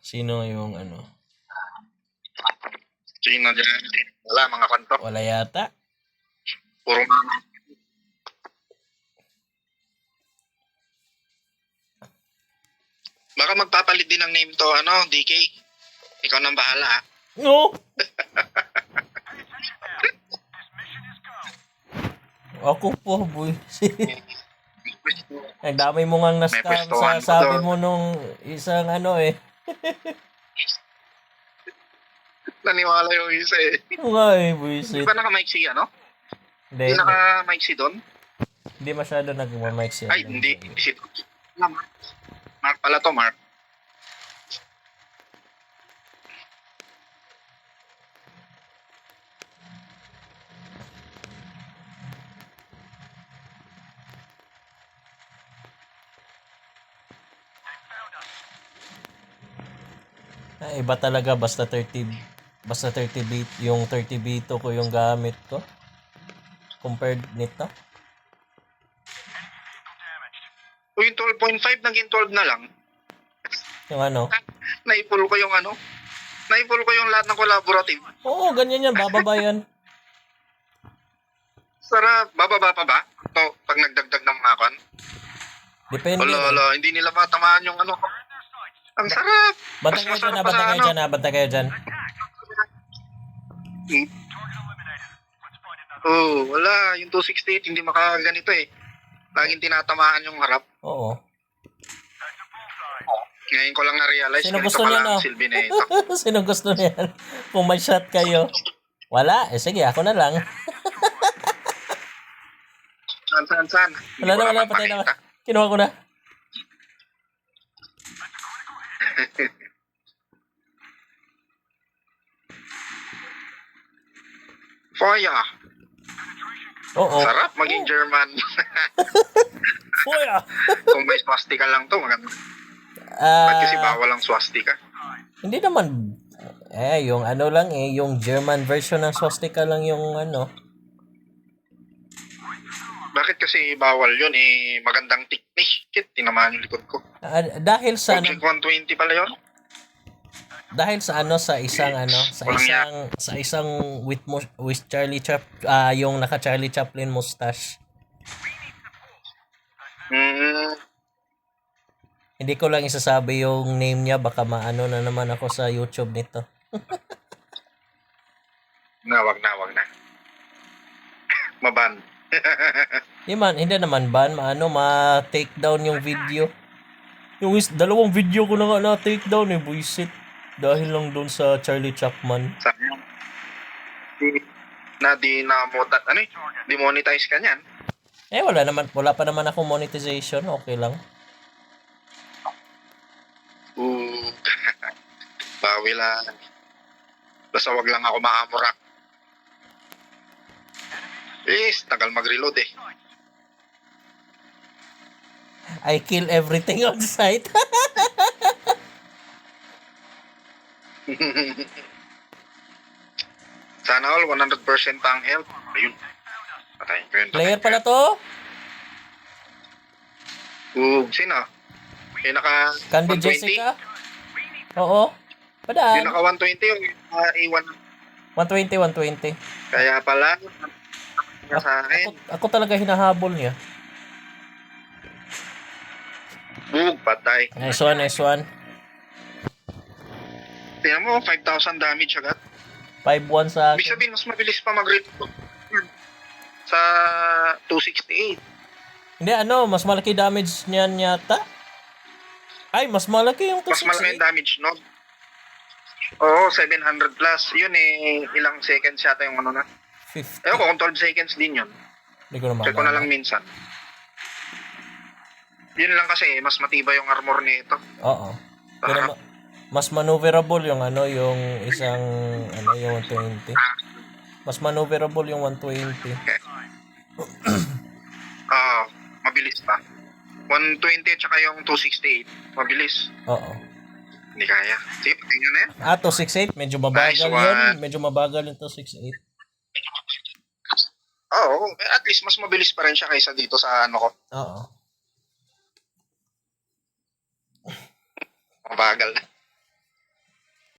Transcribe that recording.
Sino yung ano? Sino dyan? Wala, mga kanto. Wala yata. Puro mga. Baka magpapalit din ng name to, DK. Ikaw nang bahala, ha? No! Ako po, boy. Ang dami mo ngang May na-scam pwestuhan sa ko sabi doon. mo nung isang Naniwala yung isa eh. Oo nga Hindi buisit. ba naka-maiksi, Hindi, Hindi naka-maiksi doon? hindi masyado nag-mic siya. Ay, hindi. Hindi si Mark pala to, Mark. Iba talaga basta 30 bit yung 30 bito ko yung gamit ko compared nito. O yung 12.5 naging 12 na lang. Yung ano? Naipul ko yung Naipul ko yung lahat ng collaborative. Oo, ganyan yan, bababa yan. Sarap. Bababa pa ba? To, pag nagdagdag ng mga kan? Depende. Wala, hindi nila matamaan yung Ang sarap. Bantay kayo dyan, bantay kayo dyan, bantay kayo dyan. Wala. Yung 268 hindi makaganito eh. Laging tinatamaan yung harap. Oo. Ngayon ko lang na-realize Sino ganito gusto pala niya, ang no? silbi na ito. Sino gusto niya? Kung may shot kayo. Wala? Sige, ako na lang. Saan? Wala, patay na. Kinuha ko na. Foya. Oo. Sarap maging German. Foya. Kung may swastika lang to, maganda. Ba't kasi bawal ang swastika? Hindi naman. Yung lang yung German version ng swastika lang yung Bakit kasi bawal yun magandang technique. Shit, tinamaan yung likod ko. Dahil sa Object 120 pala yun. Dahil sa sa isang with Charlie yung naka Charlie Chaplin mustache. Hindi ko lang isasabi yung name niya, baka maano na naman ako sa YouTube nito. Wag na. Maban. Hindi naman ban, ma-take down yung video. Yung dalawang video ko na nga na-take down buisit. Dahil lang doon sa Charlie Chapman. Demonetize ka niyan? Wala pa naman ako monetization, okay lang. Bawi lang. Basta wag lang ako maamurak. Tagal mag-reload eh. I kill everything on site. Sana all 100% ang health. Ayun. Patayin ko yun. Player pala to? Sino? Yung naka Candy 120? Jessica? Oo. Padaan. Yung naka 120 yung A1? 120. Kaya pala, sa akin. Ako talaga hinahabol niya. Patay. Nice one. Tingnan mo, 5,000 damage agad. 5-1 sa Ibig akin. sabihin, mas mabilis pa mag-reload sa 268. Hindi, mas malaki damage niyan yata. Ay, mas malaki yung 268. Mas malaki yung damage, no? Oo, 700 plus. Yun ilang seconds yata yung na. 50. Kung 12 seconds din yun. Hindi ko naman. Check ko na lang minsan. Yun lang kasi, mas matibay yung armor nito. Oo. Pero mas maneuverable yung yung isang yung 120. Mas maneuverable yung 120. Mabilis pa. 120 at saka yung 268. Mabilis. Oo. Hindi kaya. Sige, tingnan na yan. 268. Medyo mabagal Nice yun. Medyo mabagal yung 268. At least mas mabilis pa rin siya kaysa dito sa ko. Oo. mabagal na.